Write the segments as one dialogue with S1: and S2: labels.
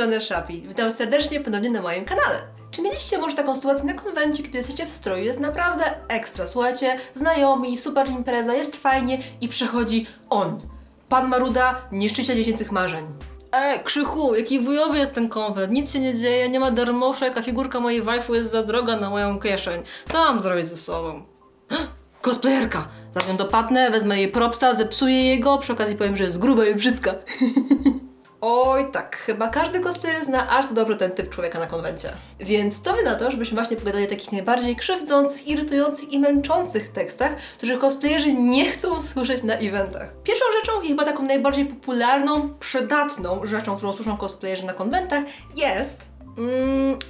S1: strony Shapi. Witam serdecznie ponownie na moim kanale. Czy mieliście może taką sytuację na konwencie, kiedy jesteście w stroju, jest naprawdę ekstra, słuchajcie, znajomi, super impreza, jest fajnie i przychodzi on, pan Maruda, niszczyciel dziecięcych marzeń. Krzychu, jaki wujowy jest ten konwent, nic się nie dzieje, nie ma darmoszek, a figurka mojej waifu jest za droga na moją kieszeń. Co mam zrobić ze sobą? Cosplayerka! Za nią dopadnę, wezmę jej propsa, zepsuję jego, przy okazji powiem, że jest gruba i brzydka. Oj tak, chyba każdy cosplayer zna aż za dobrze ten typ człowieka na konwencie. Więc co wy na to, żebyśmy właśnie pogadali o takich najbardziej krzywdzących, irytujących i męczących tekstach, których cosplayerzy nie chcą słyszeć na eventach. Pierwszą rzeczą i chyba taką najbardziej popularną, przydatną rzeczą, którą słyszą cosplayerzy na konwentach jest...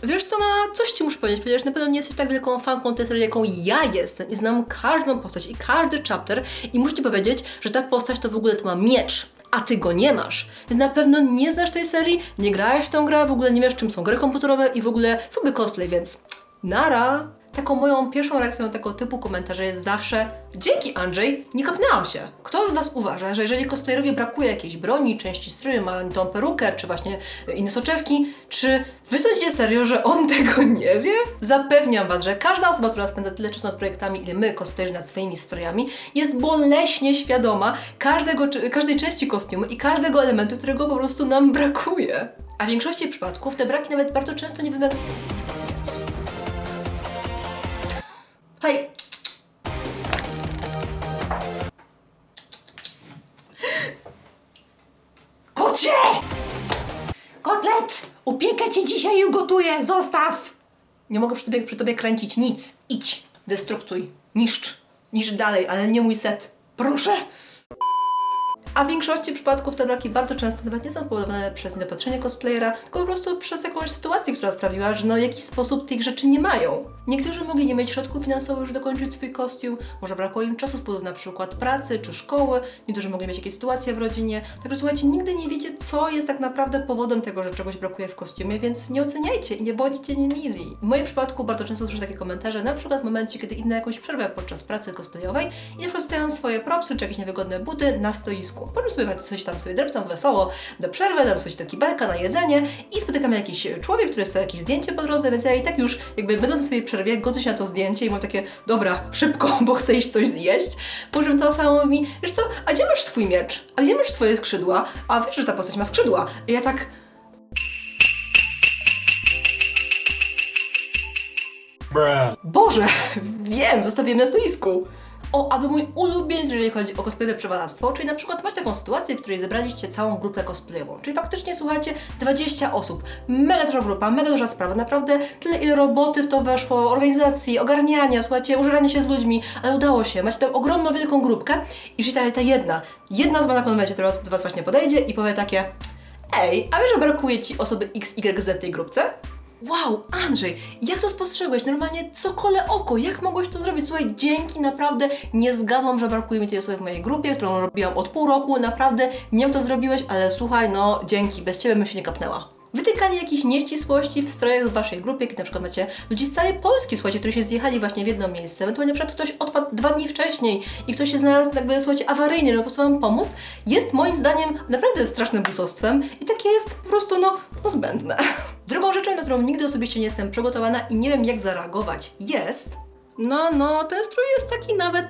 S1: wiesz co, coś ci muszę powiedzieć, ponieważ na pewno nie jesteś tak wielką fanką tej serii, jaką ja jestem i znam każdą postać i każdy chapter i muszę ci powiedzieć, że ta postać to w ogóle to ma miecz, a ty go nie masz. Więc na pewno nie znasz tej serii, nie grałeś w tą grę, w ogóle nie wiesz czym są gry komputerowe i w ogóle sobie cosplay, więc nara! Taką moją pierwszą reakcją na tego typu komentarze jest zawsze dzięki Andrzej, nie kapnęłam się. Kto z was uważa, że jeżeli cosplayerowi brakuje jakiejś broni, części stroju, ma tą perukę, czy właśnie inne soczewki, czy wy sądzicie serio, że on tego nie wie? Zapewniam was, że każda osoba, która spędza tyle czasu nad projektami, ile my, cosplayerzy, nad swoimi strojami, jest boleśnie świadoma każdej części kostiumu i każdego elementu, którego po prostu nam brakuje. A w większości przypadków te braki nawet bardzo często nie wymagają. Hej!
S2: Kocie! Kotlet! Upiekę cię dzisiaj i ugotuję, zostaw!
S1: Nie mogę przy tobie kręcić nic. Idź, destruktuj, niszcz. Niszcz dalej, ale nie mój set. Proszę! A w większości przypadków te braki bardzo często nawet nie są spowodowane przez niedopatrzenie cosplayera, tylko po prostu przez jakąś sytuację, która sprawiła, że w jakiś sposób tych rzeczy nie mają. Niektórzy mogli nie mieć środków finansowych, żeby dokończyć swój kostium, może brakło im czasu z powodu na przykład pracy czy szkoły, niektórzy mogli mieć jakieś sytuacje w rodzinie, także słuchajcie, nigdy nie wiecie, co jest tak naprawdę powodem tego, że czegoś brakuje w kostiumie, więc nie oceniajcie i nie bądźcie niemili. W moim przypadku bardzo często słyszę takie komentarze, na przykład w momencie, kiedy idę na jakąś przerwę podczas pracy cosplayowej i na przykład stawiam swoje propsy czy jakieś niewygodne buty na stoisku. Potem sobie coś tam dreptam wesoło do przerwy, dam coś do kibelka na jedzenie i spotykam jakiś człowiek, który chce jakieś zdjęcie po drodze, więc ja i tak już jakby będąc na swojej przerwie godzę się na to zdjęcie i mam takie, dobra, szybko, bo chcę iść coś zjeść. Po czym ta osoba mówi mi, wiesz co, a gdzie masz swój miecz? A gdzie masz swoje skrzydła? A wiesz, że ta postać ma skrzydła. I ja tak... Boże, wiem, zostawiłem na stoisku. O, albo mój ulubieniec, jeżeli chodzi o cosplayowe przewalactwo, czyli na przykład macie taką sytuację, w której zebraliście całą grupę cosplayową, czyli faktycznie słuchajcie, 20 osób, mega duża grupa, mega duża sprawa, naprawdę tyle ile roboty w to weszło, organizacji, ogarniania, słuchajcie, użerania się z ludźmi, ale udało się, macie tę ogromną, wielką grupkę i życie ta jedna osoba na konwencie, która do was właśnie podejdzie i powie takie, ej, a wiesz, że brakuje ci osoby X, Y, Z w tej grupce? Wow, Andrzej, jak to spostrzegłeś? Normalnie co kole oko, jak mogłeś to zrobić? Słuchaj, dzięki, naprawdę nie zgadłam, że brakuje mi tej osoby w mojej grupie, którą robiłam od pół roku, naprawdę nie wiem, jak to zrobiłeś, ale słuchaj, no dzięki, bez ciebie bym się nie kapnęła. Wytykanie jakichś nieścisłości w strojach w waszej grupie, kiedy na przykład macie ludzi z całej Polski, słuchajcie, którzy się zjechali właśnie w jedno miejsce, ewentualnie na przykład ktoś odpadł 2 dni wcześniej i ktoś się znalazł jakby, słuchajcie, awaryjnie, żeby po prostu wam pomóc, jest moim zdaniem naprawdę strasznym busostwem i takie jest po prostu, no zbędne. Drugą rzeczą, na którą nigdy osobiście nie jestem przygotowana i nie wiem jak zareagować, jest... No, ten strój jest taki nawet,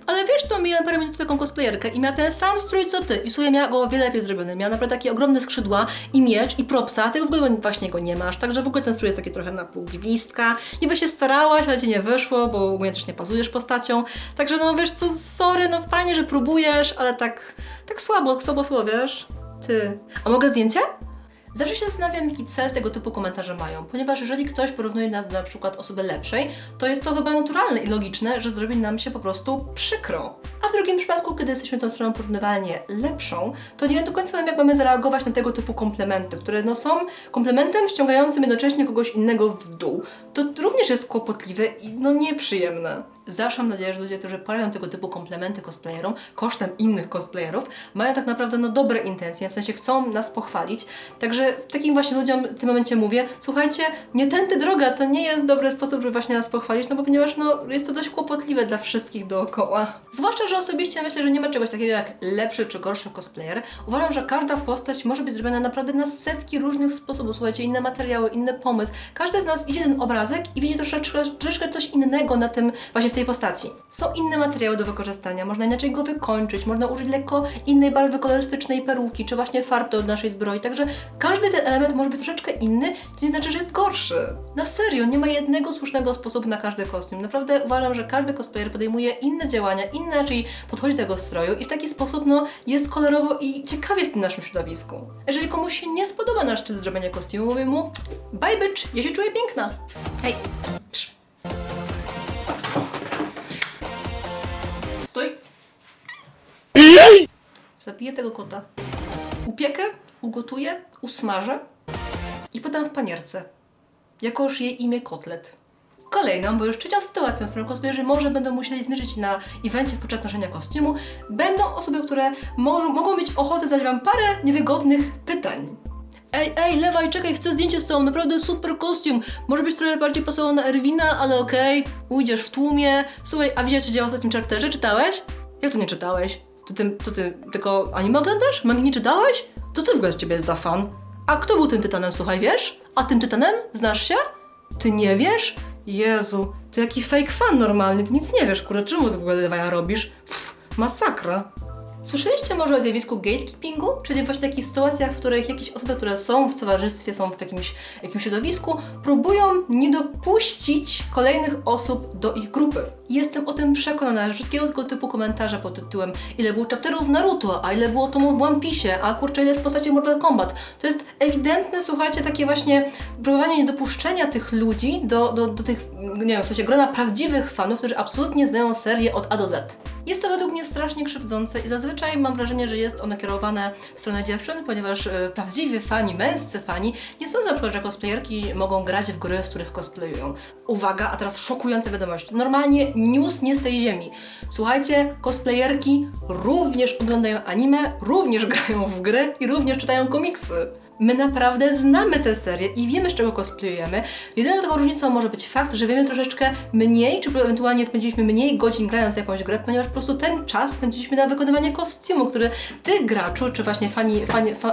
S1: ale wiesz co, miałem parę minut taką cosplayerkę i miała ten sam strój co ty i słuchaj, miała go o wiele lepiej zrobiony, miała naprawdę takie ogromne skrzydła i miecz i propsa, ty w ogóle właśnie go nie masz, także w ogóle ten strój jest taki trochę na pół gwizdka, niby się starałaś, ale ci nie wyszło, bo ogólnie też nie pazujesz postacią, także no wiesz co, sorry, no fajnie, że próbujesz, ale tak słabo, wiesz, ty. A mogę zdjęcie? Zawsze się zastanawiam, jaki cel tego typu komentarze mają, ponieważ jeżeli ktoś porównuje nas do na przykład osoby lepszej, to jest to chyba naturalne i logiczne, że zrobi nam się po prostu przykro. A w drugim przypadku, kiedy jesteśmy tą stroną porównywalnie lepszą, to nie wiem do końca wiem, jak mamy zareagować na tego typu komplementy, które no są komplementem ściągającym jednocześnie kogoś innego w dół. To również jest kłopotliwe i no nieprzyjemne. Zawsze mam nadzieję, że ludzie, którzy podają tego typu komplementy cosplayerom kosztem innych cosplayerów, mają tak naprawdę dobre intencje, w sensie chcą nas pochwalić. Także takim właśnie ludziom w tym momencie mówię, słuchajcie, nie tędy droga, to nie jest dobry sposób, żeby właśnie nas pochwalić, no bo ponieważ jest to dość kłopotliwe dla wszystkich dookoła. Zwłaszcza, że osobiście myślę, że nie ma czegoś takiego jak lepszy czy gorszy cosplayer. Uważam, że każda postać może być zrobiona naprawdę na setki różnych sposobów. Słuchajcie, inne materiały, inny pomysł. Każdy z nas widzi ten obrazek i widzi troszeczkę coś innego na tym, właśnie w tej postaci. Są inne materiały do wykorzystania, można inaczej go wykończyć, można użyć lekko innej barwy kolorystycznej peruki, czy właśnie farb do naszej zbroi, także każdy ten element może być troszeczkę inny, co nie znaczy, że jest gorszy. Na serio, nie ma jednego słusznego sposobu na każdy kostium. Naprawdę uważam, że każdy cosplayer podejmuje inne działania, inaczej podchodzi do tego stroju i w taki sposób, jest kolorowo i ciekawie w tym naszym środowisku. Jeżeli komuś się nie spodoba nasz styl zrobienia kostiumu, mówię mu, bye bitch, ja się czuję piękna. Hej. Stój. Zabiję tego kota. Upiekę, ugotuję, usmażę i podam w panierce. Jakoż jej imię Kotlet. Kolejną, bo już trzecią sytuacją, z którą cosplayerzy może będą musieli zmierzyć na evencie podczas noszenia kostiumu, będą osoby, które mogą mieć ochotę zadać wam parę niewygodnych pytań. Ej, Lewaj, czekaj, chcę zdjęcie z tobą, naprawdę super kostium. Może być trochę bardziej pasował na Erwina, ale okej, ujdziesz w tłumie. Słuchaj, a widziałeś, co dzieje w ostatnim Charterze? Czytałeś? Jak to nie czytałeś? To ty tylko anime oglądasz? Mangi nie czytałeś? To co w ogóle z ciebie jest za fan? A kto był tym tytanem, słuchaj, wiesz? A tym tytanem? Znasz się? Ty nie wiesz? Jezu, to jaki fake fan normalnie, ty nic nie wiesz, kurde, czemu w ogóle Lewaja robisz? Masakra. Słyszeliście może o zjawisku gatekeepingu? Czyli właśnie takich sytuacjach, w których jakieś osoby, które są w towarzystwie, są w jakimś środowisku, próbują nie dopuścić kolejnych osób do ich grupy. Jestem o tym przekonana, że wszystkiego tego typu komentarze pod tytułem ile było chapterów w Naruto, a ile było tomów w One Piece, a kurczę, ile jest postaci Mortal Kombat. To jest ewidentne, słuchajcie, takie właśnie próbowanie niedopuszczenia tych ludzi do tych, nie wiem, w sensie grona prawdziwych fanów, którzy absolutnie znają serię od A do Z. Jest to według mnie strasznie krzywdzące i zazwyczaj mam wrażenie, że jest ono kierowane w stronę dziewczyn, ponieważ prawdziwi fani, męscy fani nie sądzą na przykład, że cosplayerki mogą grać w gry, z których cosplayują. Uwaga, a teraz szokujące wiadomości. Normalnie news nie z tej ziemi. Słuchajcie, cosplayerki również oglądają anime, również grają w gry i również czytają komiksy. My naprawdę znamy tę serię i wiemy, z czego cosplayujemy. Jedyną taką różnicą może być fakt, że wiemy troszeczkę mniej, czy ewentualnie spędziliśmy mniej godzin grając w jakąś grę, ponieważ po prostu ten czas spędziliśmy na wykonywanie kostiumu, który ty, graczu, czy właśnie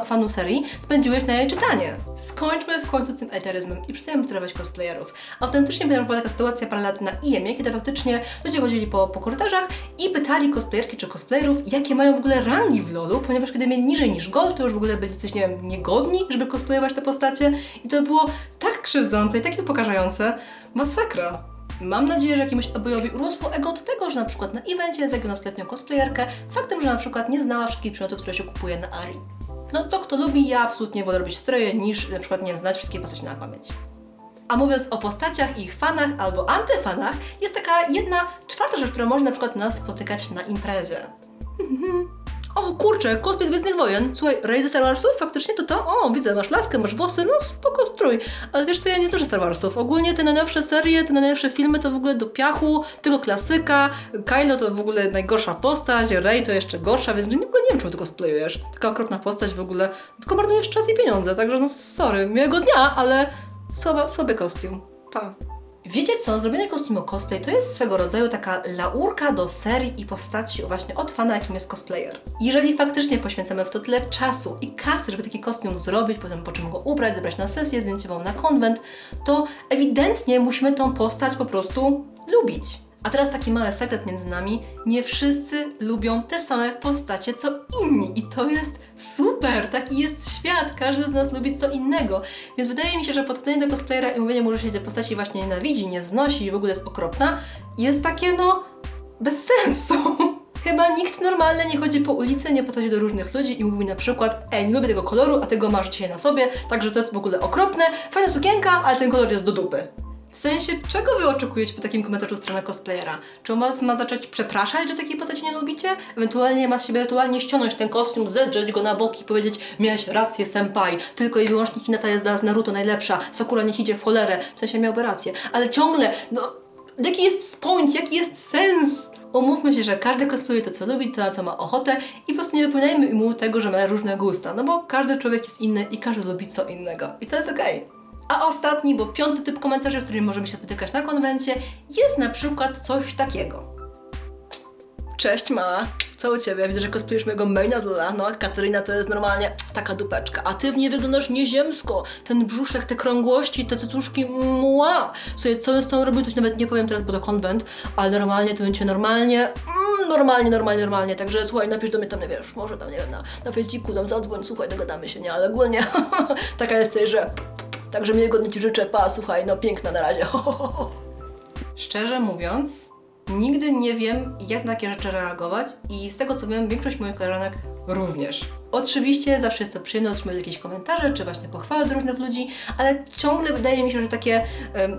S1: fanu serii, spędziłeś na jej czytanie. Skończmy w końcu z tym eteryzmem i przestańmy torować cosplayerów. Autentycznie była taka sytuacja parę lat na IEM-ie, kiedy faktycznie ludzie chodzili po korytarzach i pytali cosplayerki czy cosplayerów, jakie mają w ogóle rangi w LoLu, ponieważ kiedy mieli niżej niż gold, to już w ogóle byli coś, nie wiem, niegodni, żeby cosplayować te postacie i to było tak krzywdzące i takie upokarzające. Masakra. Mam nadzieję, że jakiemuś abojowi urosło ego od tego, że na przykład na evencie zagiął nastoletnią cosplayerkę faktem, że na przykład nie znała wszystkich przedmiotów, które się kupuje na Ari. No to kto lubi, ja absolutnie wolę robić stroje niż na przykład, nie wiem, znać wszystkie postacie na pamięć. A mówiąc o postaciach, ich fanach albo antyfanach, jest taka jedna czwarta rzecz, która może na przykład nas spotykać na imprezie. O kurczę, cosplay z Gwiezdnych Wojen. Słuchaj, Rey ze Star Warsów? Faktycznie to to? O, widzę, masz laskę, masz włosy, no spoko strój. Ale wiesz co, ja nie znoszę Star Warsów. Ogólnie te najnowsze serie, te najnowsze filmy to w ogóle do piachu, tylko klasyka. Kylo to w ogóle najgorsza postać, Rey to jeszcze gorsza, więc w ogóle nie wiem, czemu ty cosplayujesz. Taka okropna postać w ogóle. Tylko marnujesz czas i pieniądze, także no sorry, miłego dnia, ale sobie kostium. Pa. Wiecie co, zrobienie kostiumu cosplay to jest swego rodzaju taka laurka do serii i postaci właśnie od fana, jakim jest cosplayer. Jeżeli faktycznie poświęcamy w to tyle czasu i kasy, żeby taki kostium zrobić, potem po czym go ubrać, zebrać na sesję zdjęciową, na konwent, to ewidentnie musimy tą postać po prostu lubić. A teraz taki mały sekret między nami. Nie wszyscy lubią te same postacie co inni i to jest super, taki jest świat, każdy z nas lubi co innego. Więc wydaje mi się, że podchodzenie do cosplayera i mówienie mu, że się tej postaci właśnie nienawidzi, nie znosi i w ogóle jest okropna, jest takie bez sensu. Chyba nikt normalny nie chodzi po ulicy, nie podchodzi do różnych ludzi i mówi na przykład ej, nie lubię tego koloru, a tego masz dzisiaj na sobie, także to jest w ogóle okropne, fajna sukienka, ale ten kolor jest do dupy. W sensie, czego wy oczekujecie po takim komentarzu strony cosplayera? Czy on was ma zacząć przepraszać, że takiej postaci nie lubicie? Ewentualnie ma z siebie rytualnie ściągnąć ten kostium, zedrzeć go na boki i powiedzieć miałeś rację, senpai, tylko i wyłącznie Hinata jest dla nas Naruto najlepsza, Sakura niech idzie w cholerę, w sensie miałby rację, ale ciągle, Jaki jest point, jaki jest sens? Umówmy się, że każdy cosplayuje to, co lubi, to, na co ma ochotę i po prostu nie dopominajmy mu tego, że ma różne gusta, no bo każdy człowiek jest inny i każdy lubi co innego. I to jest okej. A ostatni, bo 5. typ komentarzy, w którym możemy się spotykać na konwencie, jest na przykład coś takiego. Cześć ma, co u ciebie? Widzę, że cosplayujesz mojego maina z Lola. No, Katarina to jest normalnie taka dupeczka. A ty w niej wyglądasz nieziemsko. Ten brzuszek, te krągłości, te cycuszki, mła. Sobie co bym z tą robił, to ci nawet nie powiem teraz, bo to konwent, ale normalnie to będzie normalnie, normalnie. Także słuchaj, napisz do mnie tam, nie wiesz, może tam, nie wiem, na Facebooku, tam zadzwoń, słuchaj, dogadamy się, nie? Ale ogólnie taka jesteś, że... Także miłego dnia ci życzę, pa, słuchaj, no piękna na razie. Szczerze mówiąc, nigdy nie wiem, jak na takie rzeczy reagować i z tego co wiem, większość moich koleżanek również. Oczywiście zawsze jest to przyjemne otrzymać jakieś komentarze, czy właśnie pochwały od różnych ludzi, ale ciągle wydaje mi się, że takie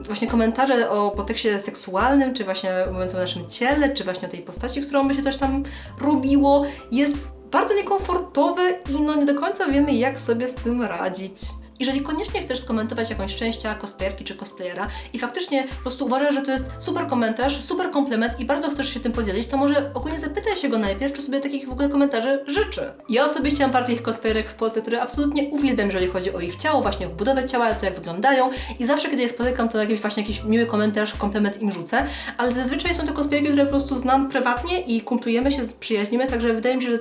S1: właśnie komentarze o podtekście seksualnym, czy właśnie mówiąc o naszym ciele, czy właśnie o tej postaci, którą by się coś tam robiło, jest bardzo niekomfortowe i no nie do końca wiemy, jak sobie z tym radzić. Jeżeli koniecznie chcesz skomentować jakąś część cosplayerki czy cosplayera i faktycznie po prostu uważasz, że to jest super komentarz, super komplement i bardzo chcesz się tym podzielić, to może ogólnie zapytaj się go najpierw, czy sobie takich w ogóle komentarzy życzy. Ja osobiście mam parę tych cosplayerek w Polsce, które absolutnie uwielbiam, jeżeli chodzi o ich ciało, właśnie o budowę ciała, to jak wyglądają i zawsze, kiedy je spotykam, to jakiś miły komentarz, komplement im rzucę, ale zazwyczaj są to cosplayerki, które po prostu znam prywatnie i kumplujemy się, przyjaźnimy, także wydaje mi się, że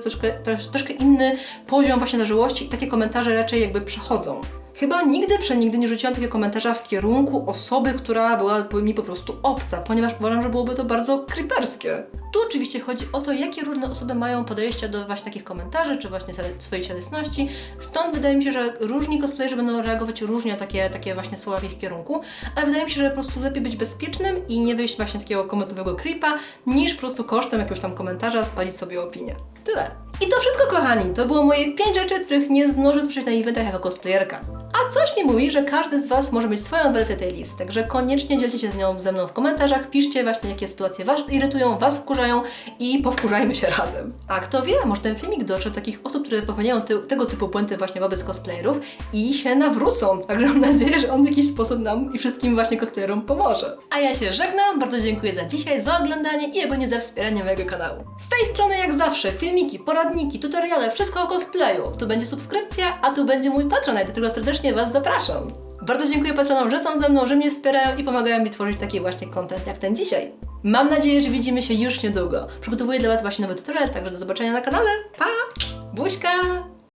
S1: troszkę inny poziom właśnie zażyłości i takie komentarze raczej jakby przechodzą. Chyba nigdy nie rzuciłam takiego komentarza w kierunku osoby, która była mi po prostu obca, ponieważ uważam, że byłoby to bardzo creeperskie. Tu oczywiście chodzi o to, jakie różne osoby mają podejście do właśnie takich komentarzy, czy właśnie swojej cielesności. Stąd wydaje mi się, że różni cosplayerzy będą reagować różnie na takie właśnie słowa w ich kierunku, ale wydaje mi się, że po prostu lepiej być bezpiecznym i nie wyjść właśnie takiego komentowego creepa, niż po prostu kosztem jakiegoś tam komentarza spalić sobie opinię. Tyle. I to wszystko, kochani. To było moje 5 rzeczy, których nie zdążę słyszeć na eventach jako cosplayerka. A coś mi mówi, że każdy z Was może mieć swoją wersję tej listy, także koniecznie dzielcie się z nią ze mną w komentarzach, piszcie właśnie, jakie sytuacje Was irytują, Was wkurzają i powkurzajmy się razem. A kto wie, może ten filmik dotrze do takich osób, które popełniają tego typu błędy właśnie wobec cosplayerów i się nawrócą. Także mam nadzieję, że on w jakiś sposób nam i wszystkim właśnie cosplayerom pomoże. A ja się żegnam, bardzo dziękuję za dzisiaj, za oglądanie i ogólnie za wspieranie mojego kanału. Z tej strony jak zawsze filmiki, poradniki, tutoriale, wszystko o cosplayu. Tu będzie subskrypcja, a tu będzie mój Patronite, do którego serdecznie Was zapraszam. Bardzo dziękuję patronom, że są ze mną, że mnie wspierają i pomagają mi tworzyć taki właśnie content jak ten dzisiaj. Mam nadzieję, że widzimy się już niedługo. Przygotowuję dla Was właśnie nowy tutorial, także do zobaczenia na kanale. Pa! Buźka!